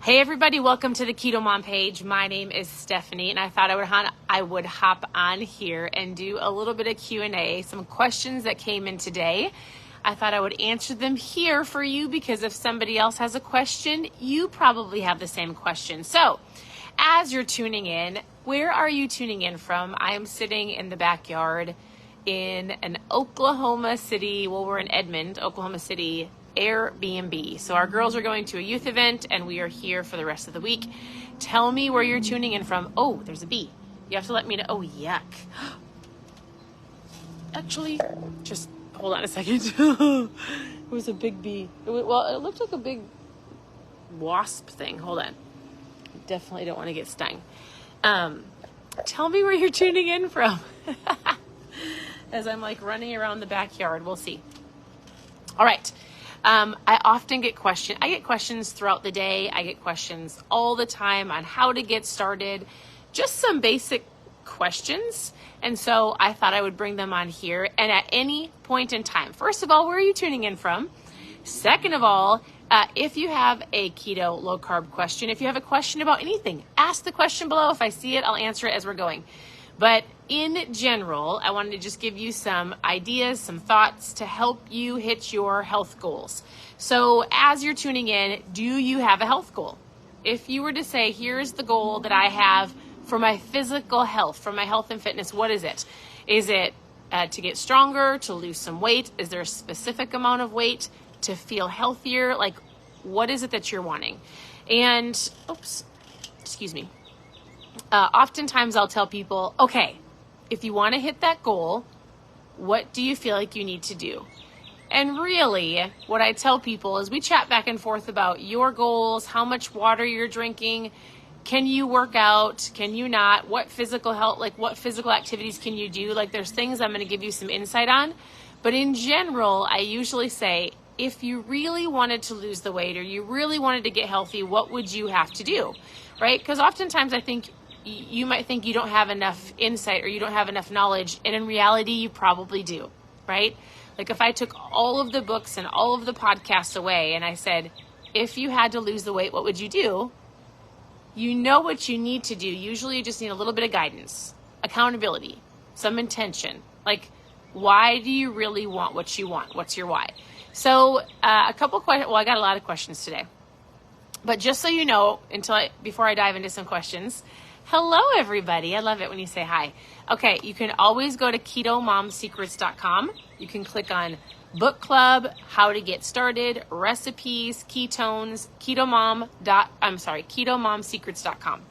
Hey everybody, welcome to the Keto Mom page. My name is Stephanie, and I thought I would hop on here and do a little bit of Q&A, some questions that came in today. I thought I would answer them here for you because if somebody else has a question, you probably have the same question. So, as you're tuning in, where are you tuning in from? I am sitting in the backyard in an Oklahoma City, we're in Edmond, Oklahoma City, Airbnb. So our girls are going to a youth event and we are here for the rest of the week. Tell me where you're tuning in from. Oh, there's a bee. You have to let me know. Oh, yuck. Actually, just hold on a second. It was a big bee. It looked like a big wasp thing. Hold on. Definitely don't want to get stung. Tell me where you're tuning in from. As I'm like running around the backyard. We'll see. All right. I often get questions. I get questions throughout the day. I get questions all the time on how to get started, just some basic questions. And so I thought I would bring them on here. And at any point in time, first of all, where are you tuning in from? Second of all, if you have a keto low carb question, if you have a question about anything, ask the question below. If I see it, I'll answer it as we're going. But in general, I wanted to just give you some ideas, some thoughts to help you hit your health goals. So as you're tuning in, do you have a health goal? If you were to say, here's the goal that I have for my physical health, for my health and fitness, what is it? Is it to get stronger, to lose some weight? Is there a specific amount of weight to feel healthier? Like, what is it that you're wanting? And, oftentimes I'll tell people, okay, if you want to hit that goal, what do you feel like you need to do? And really, what I tell people is we chat back and forth about your goals, how much water you're drinking, can you work out, can you not, what physical health, like what physical activities can you do? Like there's things I'm going to give you some insight on. But in general, I usually say, if you really wanted to lose the weight or you really wanted to get healthy, what would you have to do? Right? Because oftentimes I think you might think you don't have enough insight or you don't have enough knowledge, and in reality, you probably do, right? Like if I took all of the books and all of the podcasts away and I said, if you had to lose the weight, what would you do? You know what you need to do. Usually you just need a little bit of guidance, accountability, some intention. Like, why do you really want what you want? What's your why? So a couple questions. Well, I got a lot of questions today. But just so you know, before I dive into some questions, hello, everybody. I love it when you say hi. Okay, you can always go to KetoMomSecrets.com. You can click on book club, how to get started, recipes, ketones, KetoMomSecrets.com.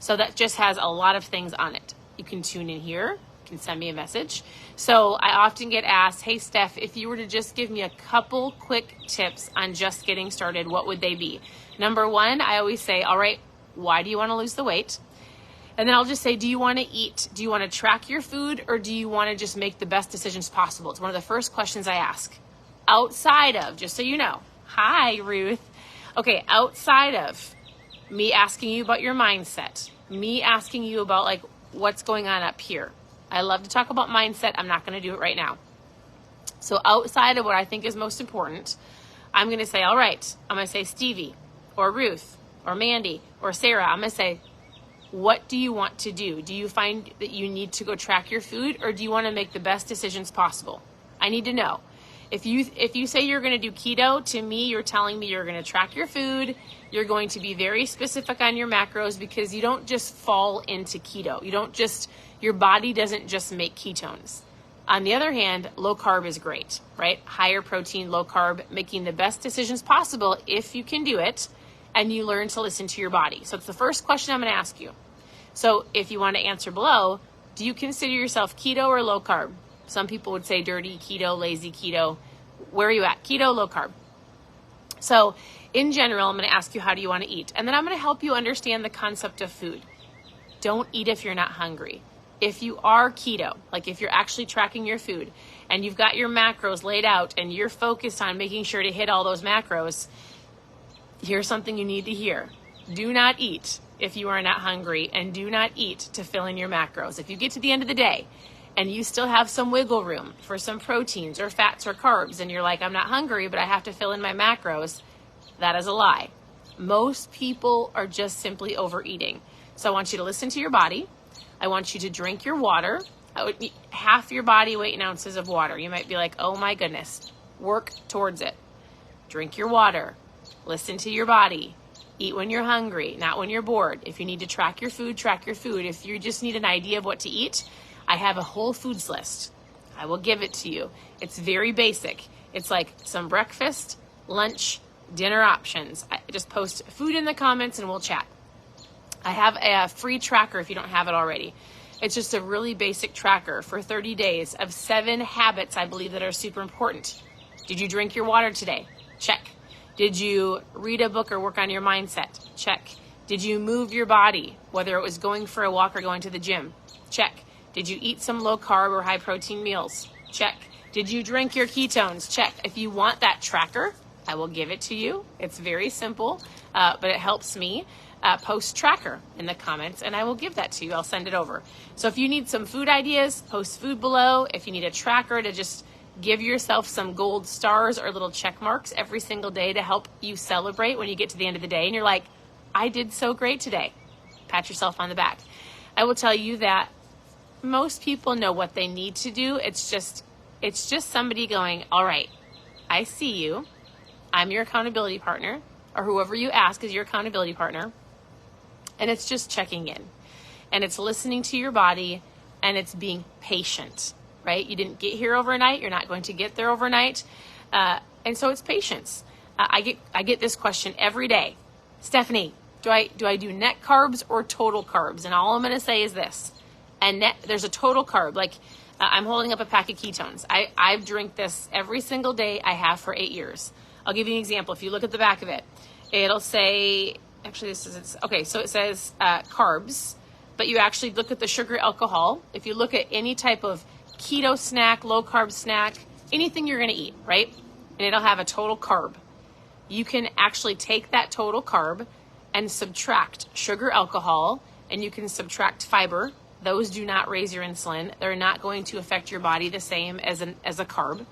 So that just has a lot of things on it. You can tune in here. You can send me a message. So I often get asked, hey, Steph, if you were to just give me a couple quick tips on just getting started, what would they be? Number one, I always say, all right, why do you want to lose the weight? And then I'll just say, do you want to eat? Do you want to track your food, or do you want to just make the best decisions possible? It's one of the first questions I ask. Outside of, just so you know, hi, Ruth. Okay, outside of me asking you about your mindset, me asking you about like what's going on up here. I love to talk about mindset. I'm not going to do it right now. So outside of what I think is most important, I'm going to say, all right, I'm going to say Stevie or Ruth or Mandy or Sarah. I'm going to say, what do you want to do? Do you find that you need to go track your food, or do you want to make the best decisions possible? I need to know. If you say you're going to do keto, to me, you're telling me you're going to track your food. You're going to be very specific on your macros, because you don't just fall into keto. Your body doesn't just make ketones. On the other hand, low carb is great, right? Higher protein, low carb, making the best decisions possible if you can do it, and you learn to listen to your body. So it's the first question I'm going to ask you. So if you want to answer below, do you consider yourself keto or low carb? Some people would say dirty keto, lazy keto. Where are you at? Keto, low carb. So in general, I'm going to ask you, how do you want to eat? And then I'm going to help you understand the concept of food. Don't eat if you're not hungry. If you are keto, like if you're actually tracking your food and you've got your macros laid out and you're focused on making sure to hit all those macros, here's something you need to hear. Do not eat if you are not hungry, and do not eat to fill in your macros. If you get to the end of the day and you still have some wiggle room for some proteins or fats or carbs, and you're like, I'm not hungry, but I have to fill in my macros, that is a lie. Most people are just simply overeating. So I want you to listen to your body. I want you to drink your water. I would need half your body weight in ounces of water. You might be like, oh my goodness, work towards it. Drink your water. Listen to your body. Eat when you're hungry, not when you're bored. If you need to track your food, track your food. If you just need an idea of what to eat, I have a whole foods list. I will give it to you. It's very basic. It's like some breakfast, lunch, dinner options. I just post food in the comments and we'll chat. I have a free tracker if you don't have it already. It's just a really basic tracker for 30 days of 7 habits I believe that are super important. Did you drink your water today? Check. Did you read a book or work on your mindset? Check. Did you move your body, whether it was going for a walk or going to the gym? Check. Did you eat some low carb or high protein meals? Check. Did you drink your ketones? Check. If you want that tracker, I will give it to you. It's very simple, but it helps me. Post tracker in the comments and I will give that to you. I'll send it over. So if you need some food ideas, post food below. If you need a tracker to just give yourself some gold stars or little check marks every single day to help you celebrate when you get to the end of the day and you're like, I did so great today. Pat yourself on the back. I will tell you that most people know what they need to do. It's just somebody going, all right, I see you. I'm your accountability partner, or whoever you ask is your accountability partner. And it's just checking in. And it's listening to your body and it's being patient, right? You didn't get here overnight. You're not going to get there overnight. And so it's patience. I get this question every day. Stephanie, do I do net carbs or total carbs? And all I'm going to say is this. And there's a total carb. Like I'm holding up a pack of ketones. I've drank this every single day. I have for 8 years. I'll give you an example. If you look at the back of it, it'll say, actually so it says carbs, but you actually look at the sugar alcohol. If you look at any type of keto snack, low carb snack, anything you're going to eat, right? And it'll have a total carb. You can actually take that total carb and subtract sugar alcohol, and you can subtract fiber. Those do not raise your insulin. They're not going to affect your body the same as a carb,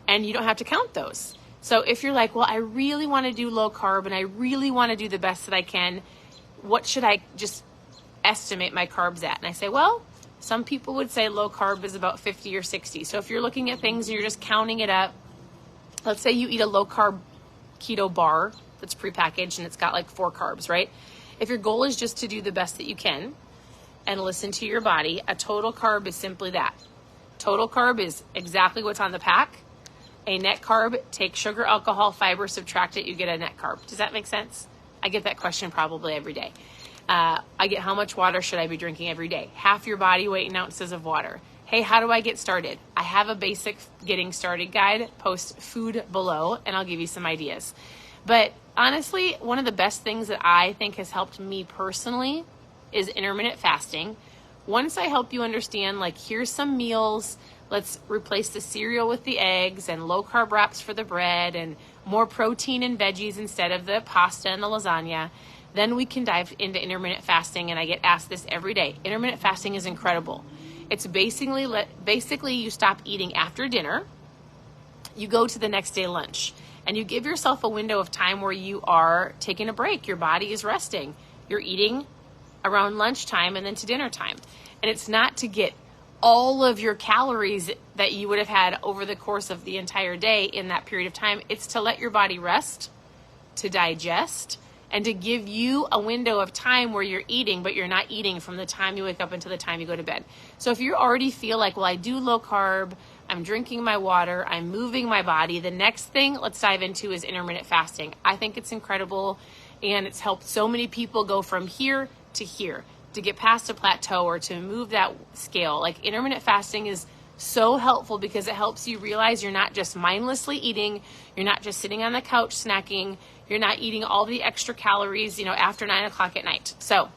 and you don't have to count those. So if you're like, well, I really want to do low carb and I really want to do the best that I can, what should I just estimate my carbs at? And I say, well, some people would say low carb is about 50 or 60. So if you're looking at things and you're just counting it up, let's say you eat a low carb keto bar that's prepackaged and it's got like 4 carbs, right? If your goal is just to do the best that you can and listen to your body, a total carb is simply that. Total carb is exactly what's on the pack. A net carb, take sugar, alcohol, fiber, subtract it, you get a net carb. Does that make sense? I get that question probably every day. I get, how much water should I be drinking every day? Half your body weight in ounces of water. Hey, how do I get started? I have a basic getting started guide. Post food below and I'll give you some ideas. But honestly, one of the best things that I think has helped me personally is intermittent fasting. Once I help you understand, like, here's some meals, let's replace the cereal with the eggs and low carb wraps for the bread and more protein and veggies instead of the pasta and the lasagna. Then we can dive into intermittent fasting, and I get asked this every day. Intermittent fasting is incredible. It's basically you stop eating after dinner, you go to the next day lunch, and you give yourself a window of time where you are taking a break. Your body is resting. You're eating around lunchtime and then to dinner time. And it's not to get all of your calories that you would have had over the course of the entire day in that period of time. It's to let your body rest, to digest, and to give you a window of time where you're eating, but you're not eating from the time you wake up until the time you go to bed. So if you already feel like, well, I do low carb, I'm drinking my water, I'm moving my body, the next thing let's dive into is intermittent fasting. I think it's incredible, and it's helped so many people go from here to here, to get past a plateau or to move that scale. Like, intermittent fasting is so helpful because it helps you realize you're not just mindlessly eating, you're not just sitting on the couch snacking, you're not eating all the extra calories, after 9 o'clock at night. So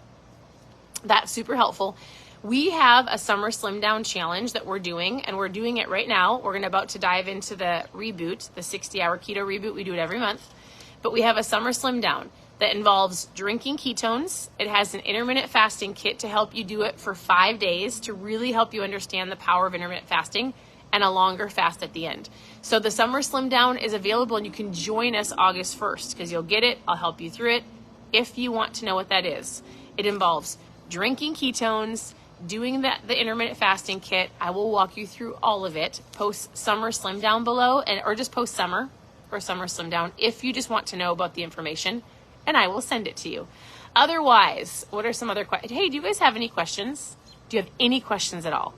that's super helpful. We have a summer slim down challenge that we're doing, and we're doing it right now. We're about to dive into the reboot, the 60-hour keto reboot. We do it every month, but we have a summer slim down that involves drinking ketones. It has an intermittent fasting kit to help you do it for 5 days to really help you understand the power of intermittent fasting, and a longer fast at the end. So the Summer Slim Down is available, and you can join us August 1st because you'll get it. I'll help you through it if you want to know what that is. It involves drinking ketones, doing the intermittent fasting kit. I will walk you through all of it. Post Summer Slim Down below, or just post Summer or Summer Slim Down if you just want to know about the information, and I will send it to you. Otherwise, what are some other questions? Hey, do you guys have any questions? Do you have any questions at all?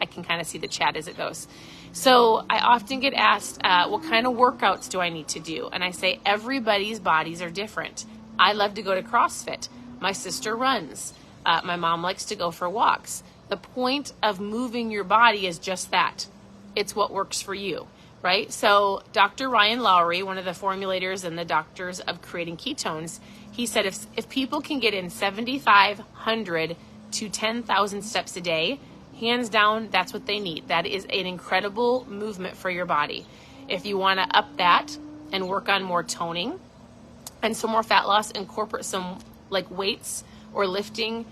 I can kind of see the chat as it goes. So I often get asked, what kind of workouts do I need to do? And I say, everybody's bodies are different. I love to go to CrossFit. My sister runs. My mom likes to go for walks. The point of moving your body is just that. It's what works for you, right? So Dr. Ryan Lowry, one of the formulators and the doctors of creating ketones, he said if people can get in 7,500 to 10,000 steps a day, hands down, that's what they need. That is an incredible movement for your body. If you want to up that and work on more toning and some more fat loss, incorporate some like weights or lifting,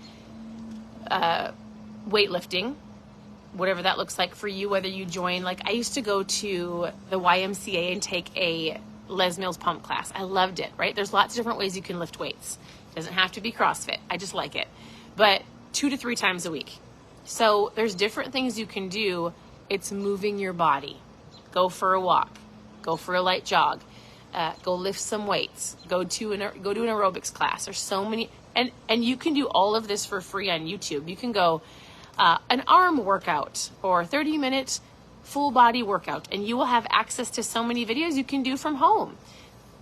weightlifting, whatever that looks like for you, whether you join, like I used to go to the YMCA and take a Les Mills pump class. I loved it, right? There's lots of different ways you can lift weights. It doesn't have to be CrossFit. I just like it. But 2 to 3 times a week. So there's different things you can do. It's moving your body. Go for a walk. Go for a light jog. Go lift some weights. Go to an aerobics class. There's so many, and you can do all of this for free on YouTube. You can go an arm workout or 30-minute full body workout, and you will have access to so many videos you can do from home.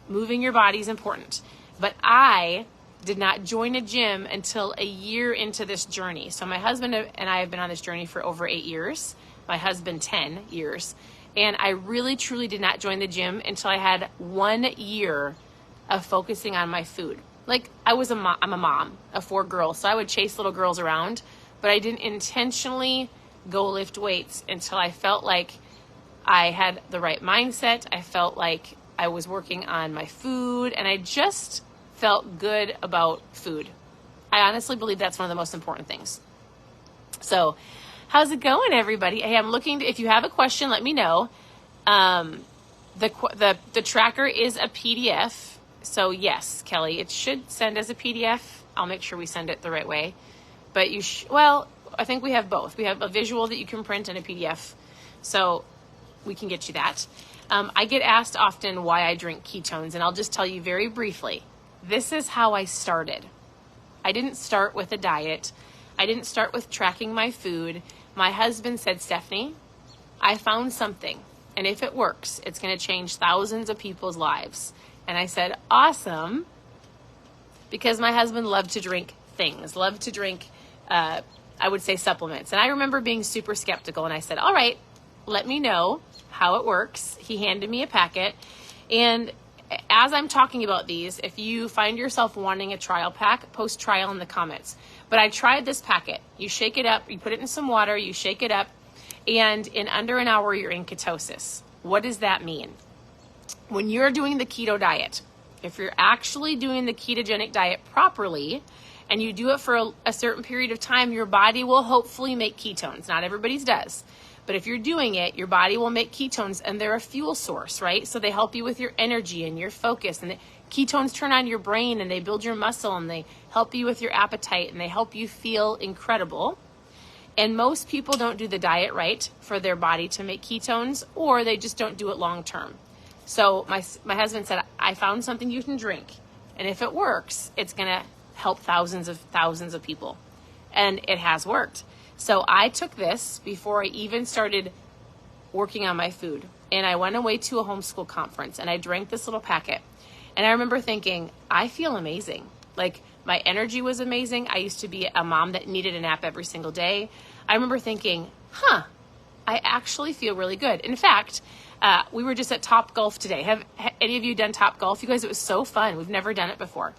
Moving your body is important. But I did not join a gym until a year into this journey. So my husband and I have been on this journey for over 8 years. My husband, 10 years. And I really, truly did not join the gym until I had 1 year of focusing on my food. Like I'm a mom of 4 girls, so I would chase little girls around, but I didn't intentionally go lift weights until I felt like I had the right mindset. I felt like I was working on my food, and I just felt good about food. I honestly believe that's one of the most important things. So how's it going, everybody? Hey, I'm looking if you have a question, let me know. The tracker is a PDF. So yes, Kelly, it should send as a PDF. I'll make sure we send it the right way. But well, I think we have both. We have a visual that you can print and a PDF. So we can get you that. I get asked often why I drink ketones, and I'll just tell you very briefly. This is how I started. I didn't start with a diet. I didn't start with tracking my food. My husband said, Stephanie, I found something, and if it works, it's going to change thousands of people's lives. And I said, awesome, because my husband loved to drink things, loved to drink, I would say supplements. And I remember being super skeptical, and I said, all right, let me know how it works. He handed me a packet, and as I'm talking about these, if you find yourself wanting a trial pack, post trial in the comments. But I tried this packet. You shake it up, you put it in some water, you shake it up, and in under an hour, you're in ketosis. What does that mean? When you're doing the keto diet, if you're actually doing the ketogenic diet properly, and you do it for a certain period of time, your body will hopefully make ketones. Not everybody's does. But if you're doing it, your body will make ketones, and they're a fuel source, right? So they help you with your energy and your focus, and the ketones turn on your brain, and they build your muscle, and they help you with your appetite, and they help you feel incredible. And most people don't do the diet right for their body to make ketones, or they just don't do it long term. So my husband said, I found something you can drink, and if it works, it's going to help thousands of people. And it has worked. So I took this before I even started working on my food, and I went away to a homeschool conference, and I drank this little packet. And I remember thinking, I feel amazing. Like, my energy was amazing. I used to be a mom that needed a nap every single day. I remember thinking, I actually feel really good. In fact, we were just at Top Golf today. Have any of you done Top Golf? You guys, it was so fun. We've never done it before.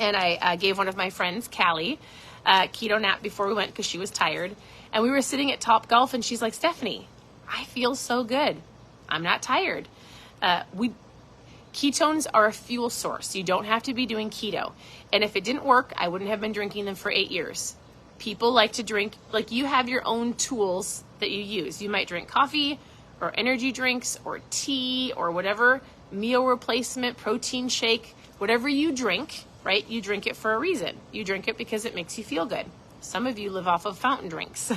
And I gave one of my friends, Callie, keto nap before we went because she was tired. And we were sitting at Top Golf, and she's like, Stephanie, I feel so good. I'm not tired. Ketones are a fuel source. You don't have to be doing keto. And if it didn't work, I wouldn't have been drinking them for 8 years. People like to drink, like you have your own tools that you use. You might drink coffee, or energy drinks or tea or whatever meal replacement, protein shake, whatever you drink, right? You drink it for a reason. You drink it because it makes you feel good. Some of you live off of fountain drinks.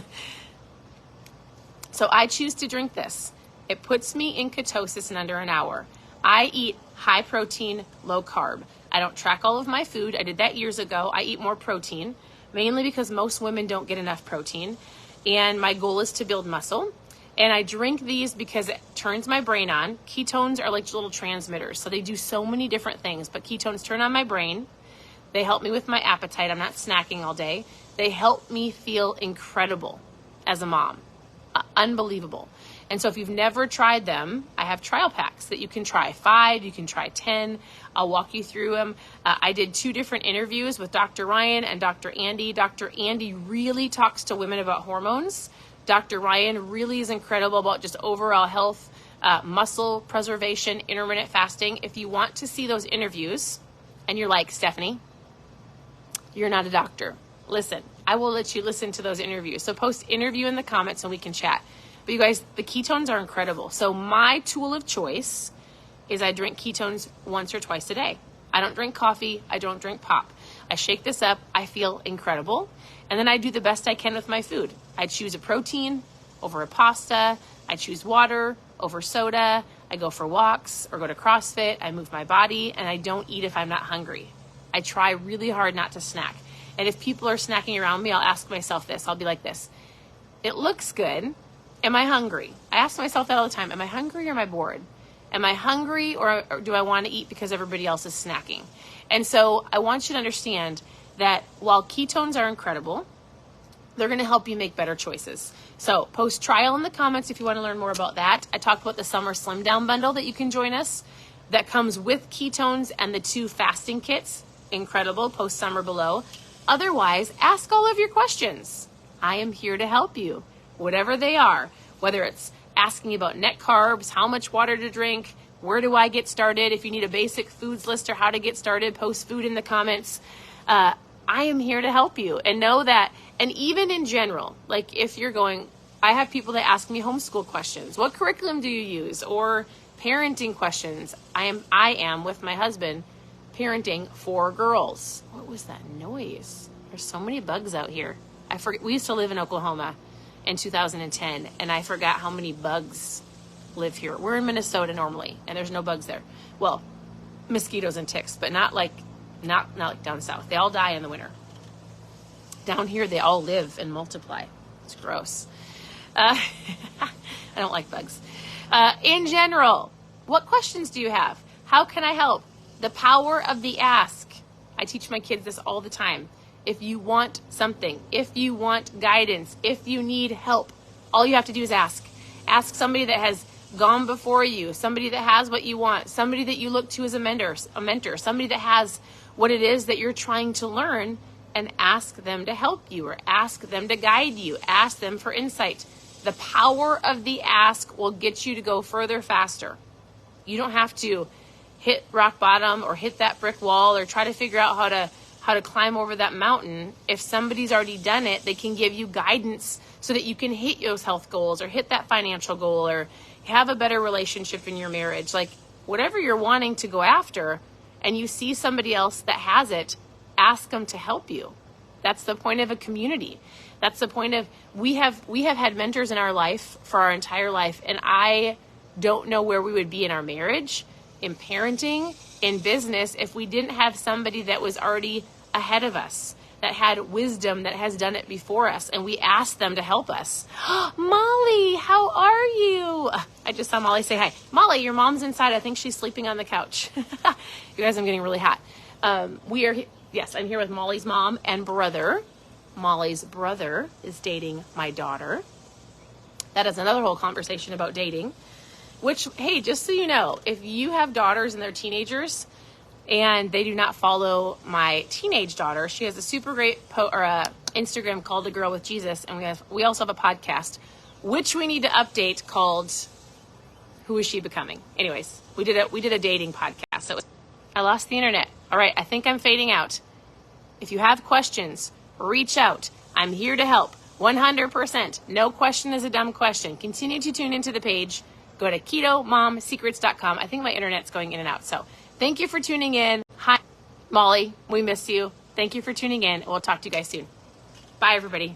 So I choose to drink this. It puts me in ketosis in under an hour. I eat high protein, low carb. I don't track all of my food. I did that years ago. I eat more protein, mainly because most women don't get enough protein. And my goal is to build muscle. And I drink these because it turns my brain on. Ketones are like little transmitters. So they do so many different things, but ketones turn on my brain. They help me with my appetite. I'm not snacking all day. They help me feel incredible as a mom. Unbelievable. And so if you've never tried them, I have trial packs that you can try 5, you can try 10. I'll walk you through them. I did 2 different interviews with Dr. Ryan and Dr. Andy. Dr. Andy really talks to women about hormones. Dr. Ryan really is incredible about just overall health, muscle preservation, intermittent fasting. If you want to see those interviews and you're like, Stephanie, you're not a doctor. Listen, I will let you listen to those interviews. So post interview in the comments and we can chat. But you guys, the ketones are incredible. So my tool of choice is I drink ketones once or twice a day. I don't drink coffee. I don't drink pop. I shake this up. I feel incredible. And then I do the best I can with my food. I choose a protein over a pasta. I choose water over soda. I go for walks or go to CrossFit. I move my body and I don't eat if I'm not hungry. I try really hard not to snack. And if people are snacking around me, I'll ask myself this. I'll be like this. It looks good. Am I hungry? I ask myself that all the time. Am I hungry or am I bored? Am I hungry or do I want to eat because everybody else is snacking? And so I want you to understand that while ketones are incredible, they're going to help you make better choices. So post trial in the comments if you want to learn more about that. I talked about the Summer Slim Down bundle that you can join us that comes with ketones and the 2 fasting kits. Incredible. Post summer below. Otherwise, ask all of your questions. I am here to help you, whatever they are, whether it's asking about net carbs, how much water to drink, where do I get started? If you need a basic foods list or how to get started, post food in the comments. I am here to help you. And know that, and even in general, like if you're going, I have people that ask me homeschool questions. What curriculum do you use? Or parenting questions. I am with my husband parenting 4 girls. What was that noise? There's so many bugs out here. I forget. We used to live in Oklahoma in 2010, and I forgot how many bugs live here. We're in Minnesota normally, and there's no bugs there. Well, mosquitoes and ticks, but not like down south. They all die in the winter. Down here, they all live and multiply. It's gross. I don't like bugs. In general, what questions do you have? How can I help? The power of the ask. I teach my kids this all the time. If you want something, if you want guidance, if you need help, all you have to do is ask. Ask somebody that has gone before you, somebody that has what you want, somebody that you look to as a mentor, somebody that has what it is that you're trying to learn, and ask them to help you or ask them to guide you. Ask them for insight. The power of the ask will get you to go further faster. You don't have to hit rock bottom or hit that brick wall or try to figure out how to climb over that mountain. If somebody's already done it, they can give you guidance so that you can hit those health goals or hit that financial goal or have a better relationship in your marriage. Like whatever you're wanting to go after, and you see somebody else that has it, ask them to help you. That's the point of a community. That's the point of, we have had mentors in our life for our entire life, and I don't know where we would be in our marriage, in parenting, in business, if we didn't have somebody that was already ahead of us, that had wisdom, that has done it before us, and we asked them to help us. Molly, how are you? I just saw Molly say hi. Molly, your mom's inside. I think she's sleeping on the couch. You guys, I'm getting really hot. Yes, I'm here with Molly's mom and brother. Molly's brother is dating my daughter. That is another whole conversation about dating. Which, hey, just so you know, if you have daughters and they're teenagers and they do not follow my teenage daughter, she has a super great Instagram called The Girl with Jesus, and we also have a podcast, which we need to update, called Who Is She Becoming? Anyways, we did a dating podcast. I lost the internet. All right, I think I'm fading out. If you have questions, reach out. I'm here to help. 100%. No question is a dumb question. Continue to tune into the page. go to ketomomsecrets.com. I think my internet's going in and out. So thank you for tuning in. Hi, Molly. We miss you. Thank you for tuning in. We'll talk to you guys soon. Bye, everybody.